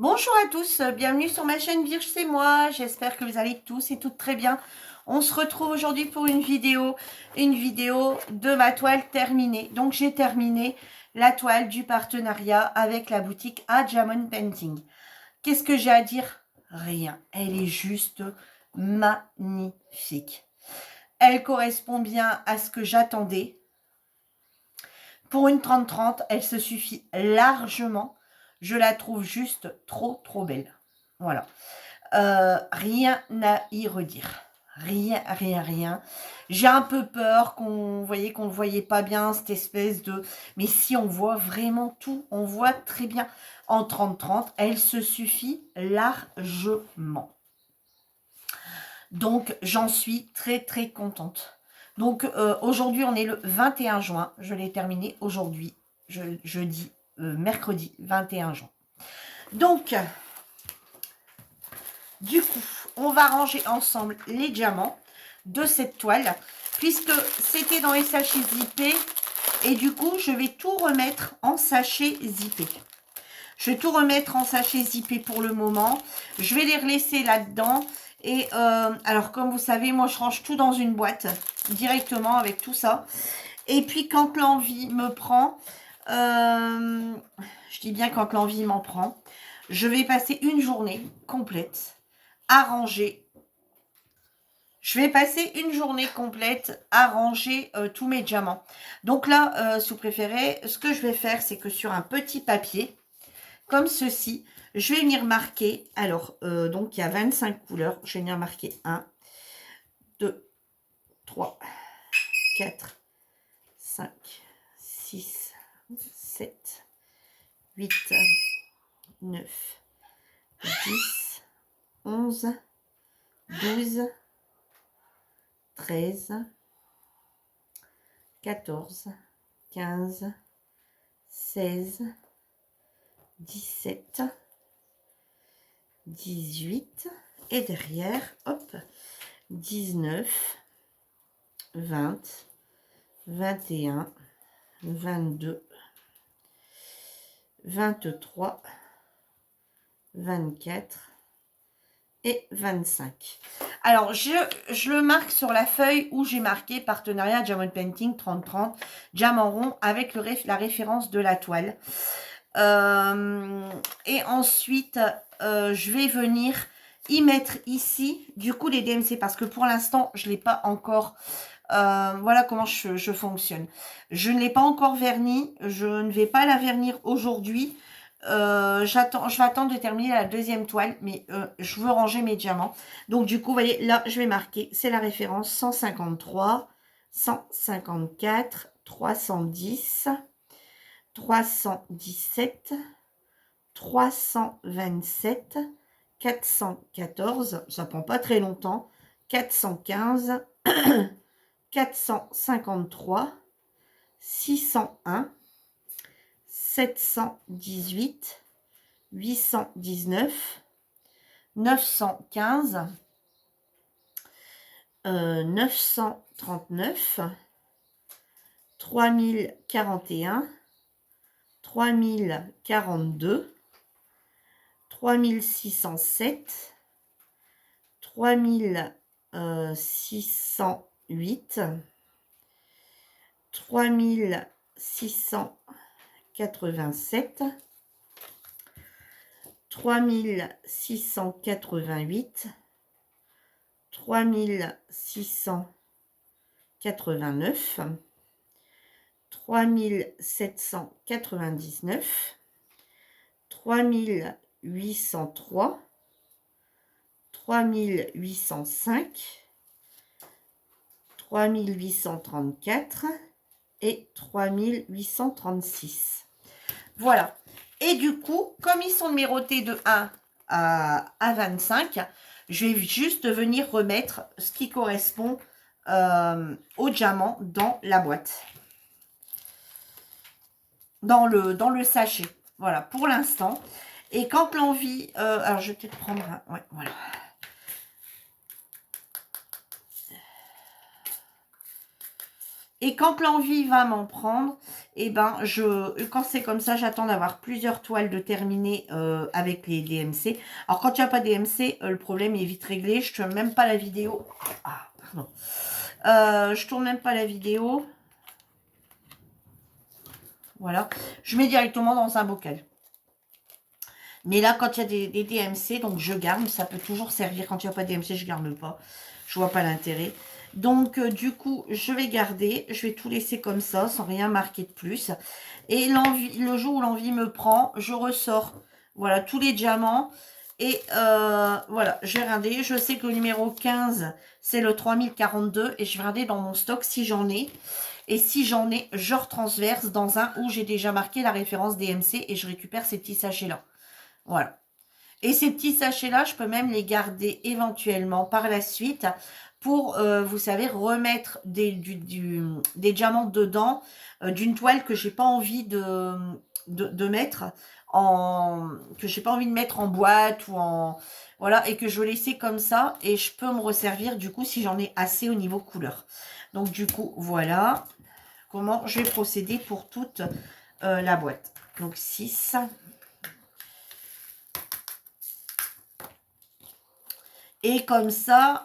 Bonjour à tous, bienvenue sur ma chaîne Virge, c'est moi. J'espère que vous allez tous et toutes très bien. On se retrouve aujourd'hui pour une vidéo de ma toile terminée. Donc j'ai terminé la toile du partenariat avec la boutique Diamond Painting. Qu'est-ce que j'ai à dire? Rien. Elle est juste magnifique. Elle correspond bien à ce que j'attendais. Pour une 30-30, elle se suffit largement. Je la trouve juste trop belle. Voilà. Rien à y redire. Rien. J'ai un peu peur qu'on voyait qu'on ne voyait pas bien cette espèce de... Mais si on voit vraiment tout, on voit très bien. En 30-30, elle se suffit largement. Donc, j'en suis très contente. Donc, aujourd'hui, on est le 21 juin. Je l'ai terminé aujourd'hui, jeudi, mercredi 21 juin. Donc, du coup, on va ranger ensemble les diamants de cette toile, puisque c'était dans les sachets zippés. Et du coup, je vais tout remettre en sachet zippé. Je vais tout remettre en sachet zippé pour le moment. Je vais les relaisser là-dedans. Et alors, comme vous savez, moi, je range tout dans une boîte directement avec tout ça. Et puis, quand l'envie me prend, je dis bien quand l'envie m'en prend, je vais passer une journée complète à ranger. Je vais passer une journée complète à ranger tous mes diamants. Donc là, si vous préférez, ce que je vais faire, c'est que sur un petit papier, comme ceci, je vais venir marquer, alors, donc il y a 25 couleurs, je vais venir marquer 1, 2, 3, 4, 5, 6, 7, 8, 9, 10, 11, 12, 13, 14, 15, 16, 17, 18 et derrière, hop, 19, 20, 21, 22, 23, 24 et 25. Alors, je le marque sur la feuille où j'ai marqué partenariat Diamond Painting 30-30, diamant rond avec la référence de la toile. Et ensuite, je vais venir y mettre ici, du coup, les DMC, parce que pour l'instant, je ne l'ai pas encore... voilà comment je fonctionne. Je ne l'ai pas encore verni, je ne vais pas la vernir aujourd'hui. Je vais attendre de terminer la deuxième toile, mais je veux ranger mes diamants. Donc du coup, vous voyez, là, je vais marquer, c'est la référence 153, 154, 310, 317, 327, 414, ça prend pas très longtemps, 415, 453, 601, 718, 819, 915, 939, 3041, 3042, 3607, 3608, 3687, 3688, 3689, 3799, 3803, 3805, 3834 et 3836. Voilà. Et du coup, comme ils sont numérotés de 1 à 25, je vais juste venir remettre ce qui correspond au diamant dans la boîte. Dans le sachet. Voilà, pour l'instant. Et quand l'envie... alors, je vais peut-être prendre un... Ouais, voilà. Et quand l'envie va m'en prendre, Et ben, quand c'est comme ça, j'attends d'avoir plusieurs toiles de terminer avec les DMC. Alors, quand il n'y a pas DMC, le problème est vite réglé. Je tourne même pas la vidéo. Ah, pardon. Je tourne même pas la vidéo. Voilà. Je mets directement dans un bocal. Mais là, quand il y a des DMC, donc je garde. Ça peut toujours servir. Quand il n'y a pas de DMC, je garde pas. Je vois pas l'intérêt. Donc, du coup, je vais garder. Je vais tout laisser comme ça, sans rien marquer de plus. Et le jour où l'envie me prend, je ressors. Voilà, tous les diamants. Et voilà, je vais regarder. Je sais que le numéro 15, c'est le 3042. Et je vais regarder dans mon stock si j'en ai. Et si j'en ai, je retransverse dans un où j'ai déjà marqué la référence DMC. Et je récupère ces petits sachets-là. Voilà. Et ces petits sachets-là, je peux même les garder éventuellement par la suite pour, vous savez, remettre des diamants dedans d'une toile que j'ai pas envie de mettre que j'ai pas envie de mettre en boîte ou en voilà, et que je veux laisser comme ça et je peux me resservir du coup si j'en ai assez au niveau couleur. Donc du coup, voilà comment je vais procéder pour toute la boîte. Donc 6. Et comme ça,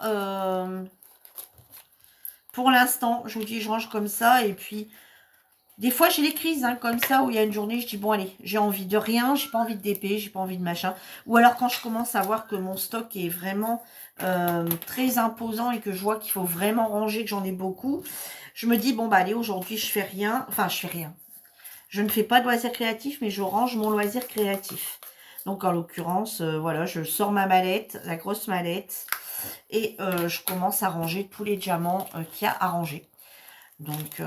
pour l'instant, je vous dis, je range comme ça. Et puis, des fois, j'ai les crises, hein, comme ça, où il y a une journée, je dis, bon, allez, j'ai envie de rien, j'ai pas envie de d'épée, j'ai pas envie de machin. Ou alors, quand je commence à voir que mon stock est vraiment très imposant et que je vois qu'il faut vraiment ranger, que j'en ai beaucoup, je me dis, bon, bah, allez, aujourd'hui, je fais rien. Enfin, je fais rien. Je ne fais pas de loisir créatif, mais je range mon loisir créatif. Donc, en l'occurrence, voilà, je sors ma mallette, la grosse mallette, et je commence à ranger tous les diamants qu'il y a à ranger. Donc,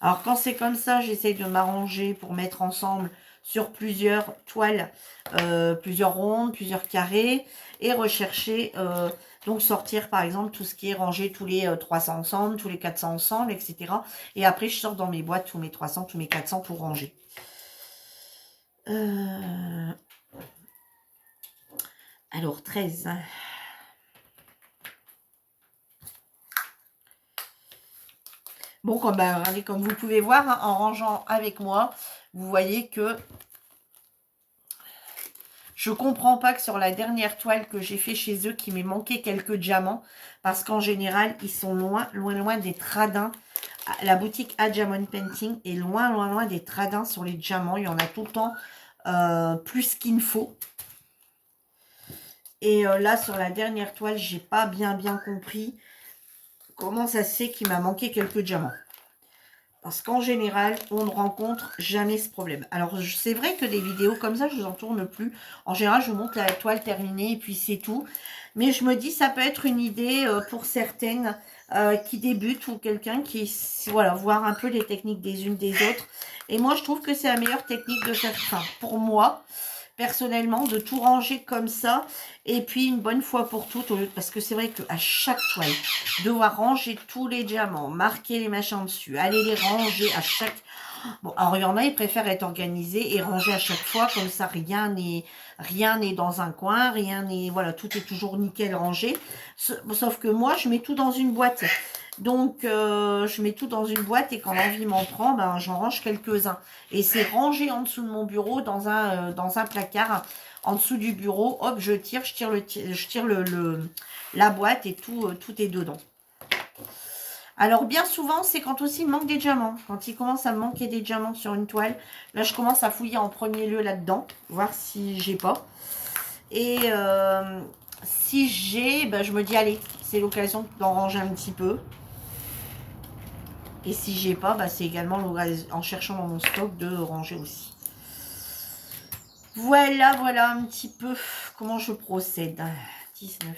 alors quand c'est comme ça, j'essaye de m'arranger pour mettre ensemble sur plusieurs toiles, plusieurs rondes, plusieurs carrés, et rechercher, donc sortir par exemple tout ce qui est rangé, tous les 300 ensemble, tous les 400 ensemble, etc. Et après, je sors dans mes boîtes tous mes 300, tous mes 400 pour ranger. Alors, 13. Bon, comme vous pouvez voir, hein, en rangeant avec moi, vous voyez que je comprends pas que sur la dernière toile que j'ai fait chez eux, qu'il m'ait manqué quelques diamants, parce qu'en général, ils sont loin, loin, loin des tradins. La boutique A Diamond Painting est loin, loin, loin des tradins sur les diamants. Il y en a tout le temps plus qu'il ne faut. Et là, sur la dernière toile, j'ai pas bien compris comment ça se fait qu'il m'a manqué quelques diamants. Parce qu'en général, on ne rencontre jamais ce problème. Alors, c'est vrai que des vidéos comme ça, je vous en tourne plus. En général, je vous montre la toile terminée et puis c'est tout. Mais je me dis, ça peut être une idée pour certaines qui débutent ou quelqu'un qui, voilà, voir un peu les techniques des unes des autres. Et moi, je trouve que c'est la meilleure technique de faire ça. Pour moi, personnellement, de tout ranger comme ça, et puis une bonne fois pour toutes, parce que c'est vrai qu'à chaque toile, devoir ranger tous les diamants, marquer les machins dessus, aller les ranger à chaque... Bon, alors il y en a, ils préfèrent être organisés et ranger à chaque fois, comme ça rien n'est dans un coin, rien n'est... Voilà, tout est toujours nickel rangé, sauf que moi, je mets tout dans une boîte. Donc, je mets tout dans une boîte et quand l'envie m'en prend, ben, j'en range quelques-uns. Et c'est rangé en dessous de mon bureau dans un placard. En dessous du bureau, hop, je tire la boîte et tout est dedans. Alors, bien souvent, c'est quand aussi il manque des diamants. Quand il commence à me manquer des diamants sur une toile, là, je commence à fouiller en premier lieu là-dedans, voir si j'ai pas. Et si j'ai, ben, je me dis, allez, c'est l'occasion d'en ranger un petit peu. Et si j'ai pas, bah, c'est également en cherchant dans mon stock de ranger aussi. Voilà, voilà un petit peu comment je procède. 19.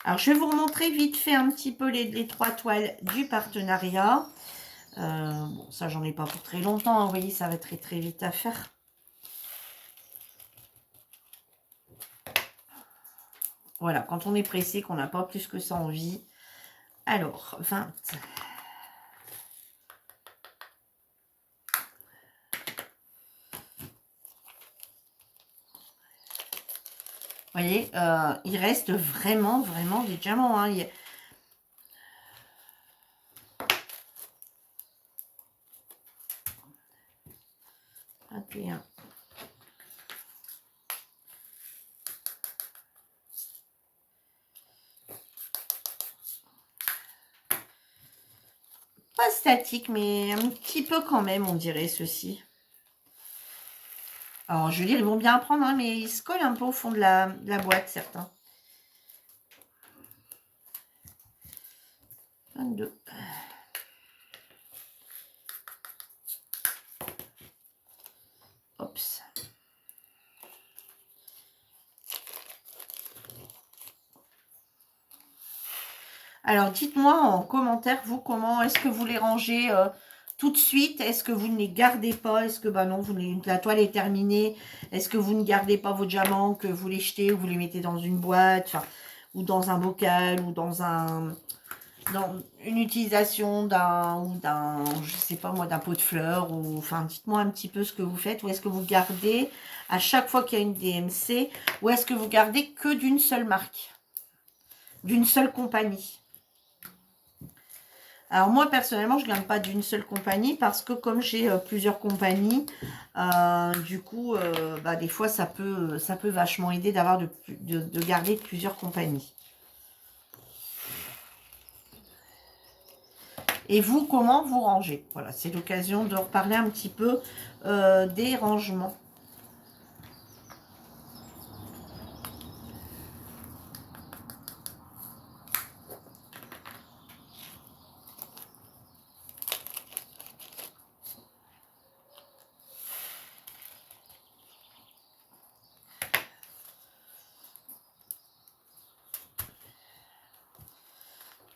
Alors, je vais vous remontrer vite fait un petit peu les 3 toiles du partenariat. Bon, ça, j'en ai pas pour très longtemps. Hein, vous voyez, ça va très, très vite à faire. Voilà, quand on est pressé, qu'on n'a pas plus que ça envie. Alors, 20. Vous voyez, il reste vraiment, vraiment des diamants. Hein. 21. Pas statique, mais un petit peu quand même, on dirait, ceci. Alors, je veux dire, ils vont bien apprendre, hein, mais ils se collent un peu au fond de la boîte, certains. 22. Oups. Alors, dites-moi en commentaire, vous, comment est-ce que vous les rangez tout de suite? Est-ce que vous ne les gardez pas? Est-ce que, bah non, la toile est terminée? Est-ce que vous ne gardez pas vos diamants, que vous les jetez ou vous les mettez dans une boîte, ou dans un bocal, ou dans une utilisation je sais pas moi, d'un pot de fleurs, ou, enfin, dites-moi un petit peu ce que vous faites. Ou est-ce que vous gardez à chaque fois qu'il y a une DMC? Ou est-ce que vous gardez que d'une seule marque? D'une seule compagnie? Alors moi, personnellement, je ne garde pas d'une seule compagnie parce que comme j'ai plusieurs compagnies, du coup, bah, des fois, ça peut vachement aider d'avoir de garder plusieurs compagnies. Et vous, comment vous rangez? Voilà, c'est l'occasion de reparler un petit peu des rangements.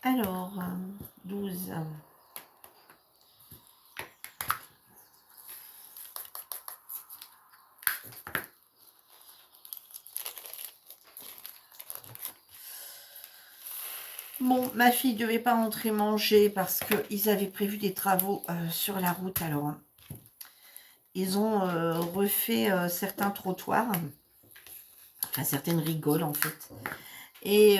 Alors, 12. Bon, ma fille ne devait pas rentrer manger parce qu'ils avaient prévu des travaux sur la route. Alors, ils ont refait certains trottoirs, enfin certaines rigoles en fait. Et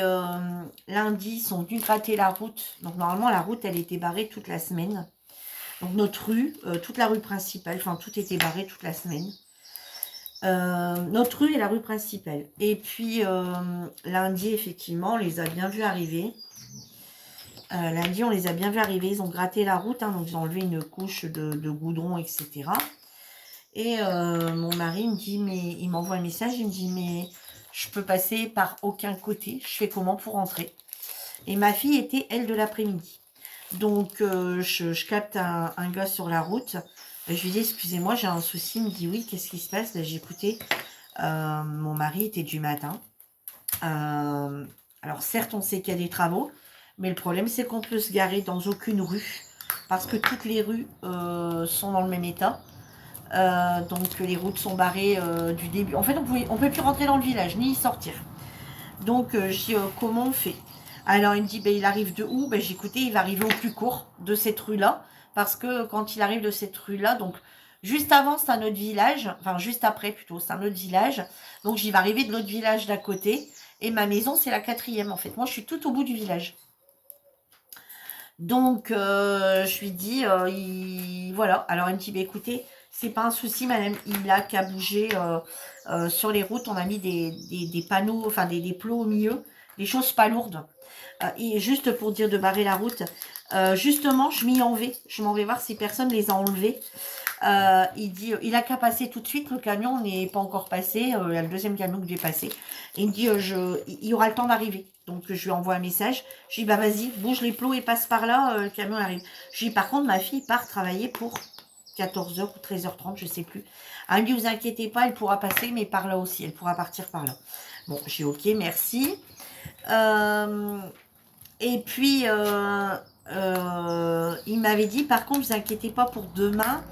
lundi, ils sont venus gratter la route. Donc normalement, la route, elle était barrée toute la semaine. Donc notre rue, toute la rue principale, enfin tout était barré toute la semaine. Notre rue est la rue principale. Et puis lundi, effectivement, on les a bien vus arriver. Lundi, on les a bien vus arriver. Ils ont gratté la route, hein, donc ils ont enlevé une couche de goudron, etc. Et mon mari me dit, mais il m'envoie un message, il me dit, mais je peux passer par aucun côté. Je fais comment pour rentrer? Et ma fille était, elle, de l'après-midi. Donc, je capte un gars sur la route. Je lui dis, excusez-moi, j'ai un souci. Il me dit, oui, qu'est-ce qui se passe? J'ai écouté. Mon mari était du matin. Alors, certes, on sait qu'il y a des travaux. Mais le problème, c'est qu'on peut se garer dans aucune rue. Parce que toutes les rues sont dans le même état. Donc, les routes sont barrées du début. En fait, on peut plus rentrer dans le village, ni y sortir. Donc, je dis, comment on fait? Alors, il me dit, ben, il arrive de où? Ben, j'ai écouté, il va arriver au plus court de cette rue-là. Parce que quand il arrive de cette rue-là, donc, juste avant, c'est un autre village. Enfin, juste après, plutôt, c'est un autre village. Donc, j'y vais arriver de l'autre village d'à côté. Et ma maison, c'est la 4e, en fait. Moi, je suis tout au bout du village. Donc, je lui dis, voilà. Alors, il me dit, ben, écoutez, c'est pas un souci, madame. Il a qu'à bouger sur les routes. On a mis des panneaux, enfin des plots au milieu, des choses pas lourdes. Et juste pour dire de barrer la route, justement, je m'en vais voir si personne les a enlevés. Il dit, il a qu'à passer tout de suite. Le camion n'est pas encore passé. Il y a le deuxième camion que j'ai passé. Et il me dit, il y aura le temps d'arriver. Donc, je lui envoie un message. Je lui dis, bah vas-y, bouge les plots et passe par là. Le camion arrive. Je lui dis, par contre, ma fille part travailler pour 14h ou 13h30, je sais plus. Elle me dit, vous inquiétez pas, elle pourra passer, mais par là aussi. Elle pourra partir par là. Bon, j'ai ok, merci. Et puis, il m'avait dit, par contre, vous inquiétez pas pour demain,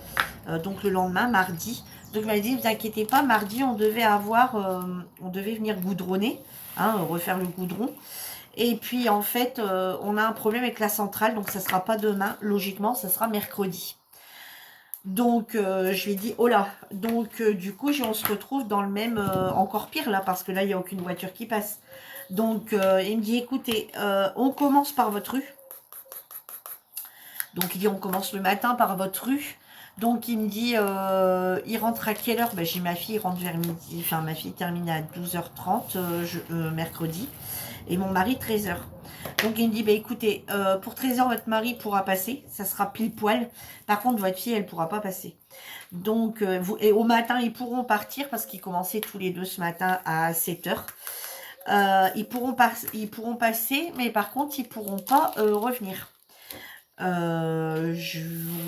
donc le lendemain, mardi. Donc, il m'avait dit, vous inquiétez pas, mardi, on devait venir goudronner, hein, refaire le goudron. Et puis, en fait, on a un problème avec la centrale, donc ça sera pas demain. Logiquement, ça sera mercredi. Donc, je lui ai dit, oh là. Donc, du coup, on se retrouve dans le même, encore pire là, parce que là, il n'y a aucune voiture qui passe. Donc, il me dit, écoutez, on commence par votre rue. Donc, il dit, on commence le matin par votre rue. Donc il me dit, il rentre à quelle heure? Ben, j'ai ma fille rentre vers midi, enfin ma fille termine à 12h30 mercredi, et mon mari 13h. Donc il me dit, bah écoutez, pour 13h votre mari pourra passer, ça sera pile poil. Par contre votre fille elle pourra pas passer. Donc et au matin ils pourront partir parce qu'ils commençaient tous les deux ce matin à 7h. Ils pourront passer, mais par contre ils pourront pas revenir.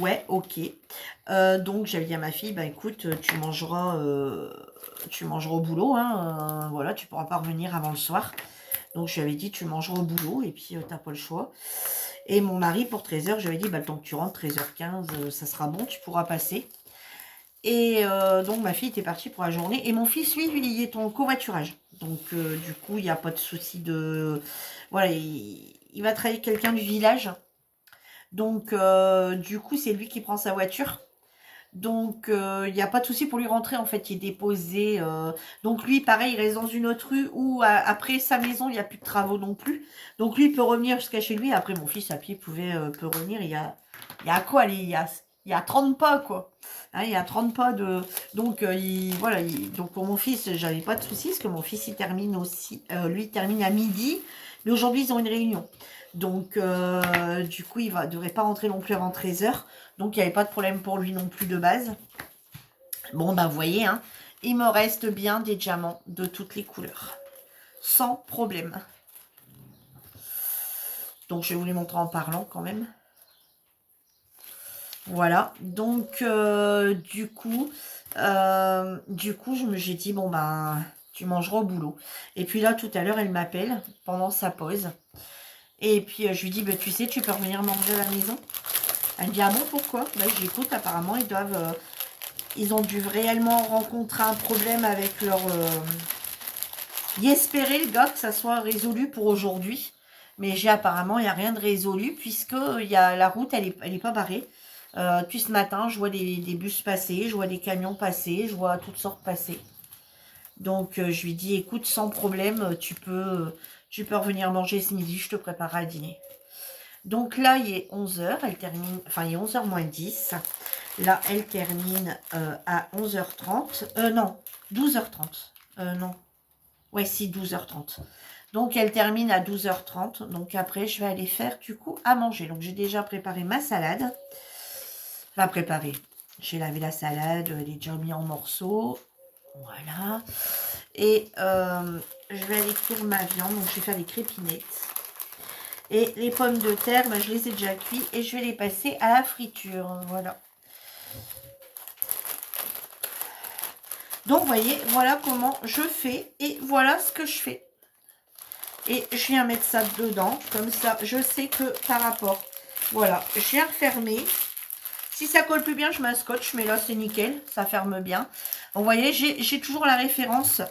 Ouais, ok. Donc j'avais dit à ma fille, bah écoute, tu mangeras au boulot, hein, voilà, tu pourras pas revenir avant le soir. Donc je lui avais dit, tu mangeras au boulot, et puis t'as pas le choix. Et mon mari, pour 13h, je lui avais dit, bah le temps que tu rentres, 13h15, ça sera bon, tu pourras passer. Et donc ma fille était partie pour la journée, et mon fils, lui, il est en covoiturage. Donc du coup, il n'y a pas de souci de... Voilà, il va travailler avec quelqu'un du village. Donc, du coup, c'est lui qui prend sa voiture. Donc, il n'y a pas de souci pour lui rentrer, en fait, il est déposé. Donc, lui, pareil, il reste dans une autre rue où, après sa maison, il n'y a plus de travaux non plus. Donc, lui, il peut revenir jusqu'à chez lui. Après, mon fils, à pied, peut revenir. Il y a quoi, il y a 30 pas, quoi. Hein, il y a 30 pas de... Donc, voilà. Donc, pour mon fils, j'avais pas de souci, parce que mon fils, il termine aussi... lui, il termine à midi. Mais aujourd'hui, ils ont une réunion. Donc, du coup, il ne devrait pas rentrer non plus avant 13h. Donc, il n'y avait pas de problème pour lui non plus de base. Bon, ben, vous voyez, hein, il me reste bien des diamants de toutes les couleurs. Sans problème. Donc, je vais vous les montrer en parlant quand même. Voilà. Donc, du coup, j'ai dit, bon, ben, tu mangeras au boulot. Et puis là, tout à l'heure, elle m'appelle pendant sa pause. Et puis, je lui dis, bah, tu sais, tu peux revenir manger à la maison. Elle me dit, ah bon, pourquoi? Bah, j'écoute, apparemment, ils ont dû réellement rencontrer un problème avec leur... Il espérait, le gars, que ça soit résolu pour aujourd'hui. Mais apparemment, il n'y a rien de résolu, puisque la route, elle est pas barrée. Puis ce matin, je vois des bus passer, je vois des camions passer, je vois toutes sortes passer. Donc, je lui dis, écoute, sans problème, tu peux revenir manger ce midi, je te préparerai à dîner. Donc là, il est 11h, elle termine, enfin, il est 11h moins 10. Là, elle termine à 11h30. Non, 12h30. Non. Ouais, si, 12h30. Donc, elle termine à 12h30. Donc, après, je vais aller faire, du coup, à manger. Donc, j'ai déjà préparé ma salade. Enfin, préparé. J'ai lavé la salade, elle est déjà mise en morceaux. Voilà. Et je vais aller cuire ma viande. Donc, je vais faire des crépinettes. Et les pommes de terre, ben, je les ai déjà cuits et je vais les passer à la friture. Voilà. Donc, vous voyez, voilà comment je fais et voilà ce que je fais. Et je viens mettre ça dedans. Comme ça, je sais que par rapport... Voilà, je viens refermer. Si ça colle plus bien, je mets un scotch. Mais là, c'est nickel. Ça ferme bien. Vous voyez, j'ai toujours la référence.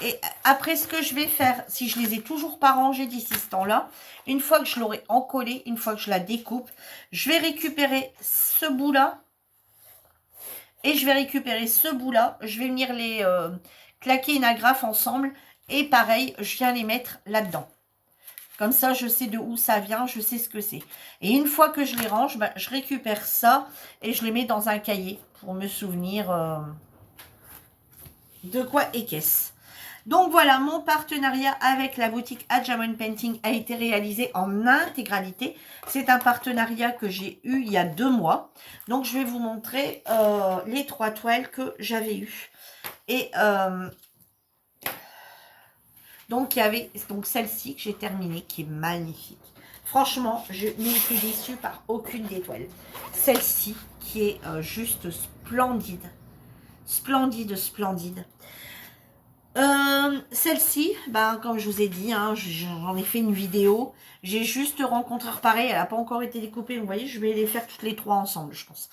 Et après, ce que je vais faire, si je les ai toujours pas rangés d'ici ce temps-là, une fois que je l'aurai encollé, une fois que je la découpe, je vais récupérer ce bout-là. Et je vais récupérer ce bout-là. Je vais venir les claquer une agrafe ensemble. Et pareil, je viens les mettre là-dedans. Comme ça, je sais de où ça vient, je sais ce que c'est. Et une fois que je les range, ben, je récupère ça et je les mets dans un cahier pour me souvenir de quoi et qu'est-ce. Donc voilà, mon partenariat avec la boutique Diamond Painting a été réalisé en intégralité. C'est un partenariat que j'ai eu il y a 2 mois. Donc je vais vous montrer les 3 toiles que j'avais eues. Et donc, il y avait celle-ci que j'ai terminée, qui est magnifique. Franchement, je n'ai été déçue par aucune des toiles. Celle-ci, qui est juste splendide. Splendide, splendide. Celle-ci, ben, comme je vous ai dit, hein, j'en ai fait une vidéo. J'ai juste rencontré pareil, elle n'a pas encore été découpée. Vous voyez, je vais les faire toutes les 3 ensemble, je pense.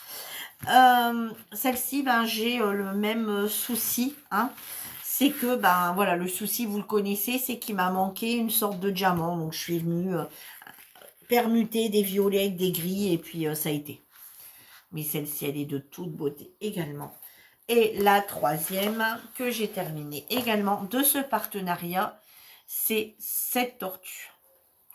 Celle-ci, ben, j'ai le même souci, hein. C'est que, ben voilà, le souci, vous le connaissez, c'est qu'il m'a manqué une sorte de diamant. Donc, je suis venue permuter des violets avec des gris et puis ça a été. Mais celle-ci, elle est de toute beauté également. Et la troisième que j'ai terminée également de ce partenariat, c'est cette tortue.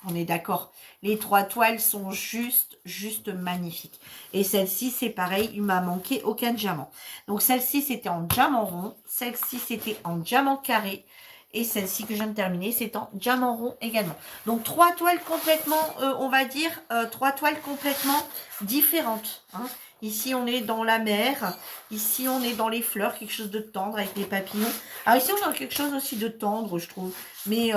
On est d'accord. Les 3 toiles sont juste magnifiques. Et celle-ci, c'est pareil, il m'a manqué aucun diamant. Donc celle-ci, c'était en diamant rond. Celle-ci, c'était en diamant carré. Et celle-ci que je viens de terminer, c'est en diamant rond également. Donc 3 toiles complètement, on va dire, 3 toiles complètement différentes. Hein. Ici, on est dans la mer. Ici, on est dans les fleurs, quelque chose de tendre avec les papillons. Alors ici, on a quelque chose aussi de tendre, je trouve. Mais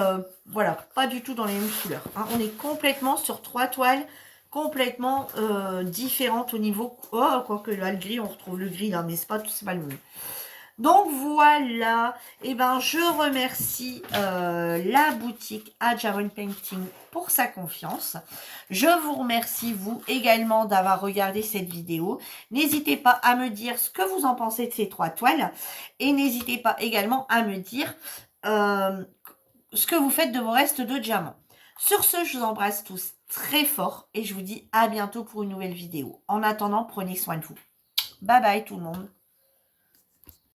voilà, pas du tout dans les mêmes couleurs. Hein. On est complètement sur 3 toiles complètement différentes au niveau... Oh, quoique là, le gris, on retrouve le gris là, mais c'est pas le même. Donc voilà, et ben je remercie la boutique Adjaron Painting pour sa confiance. Je vous remercie vous également d'avoir regardé cette vidéo. N'hésitez pas à me dire ce que vous en pensez de ces 3 toiles. Et n'hésitez pas également à me dire ce que vous faites de vos restes de diamants. Sur ce, je vous embrasse tous très fort et je vous dis à bientôt pour une nouvelle vidéo. En attendant, prenez soin de vous. Bye bye tout le monde.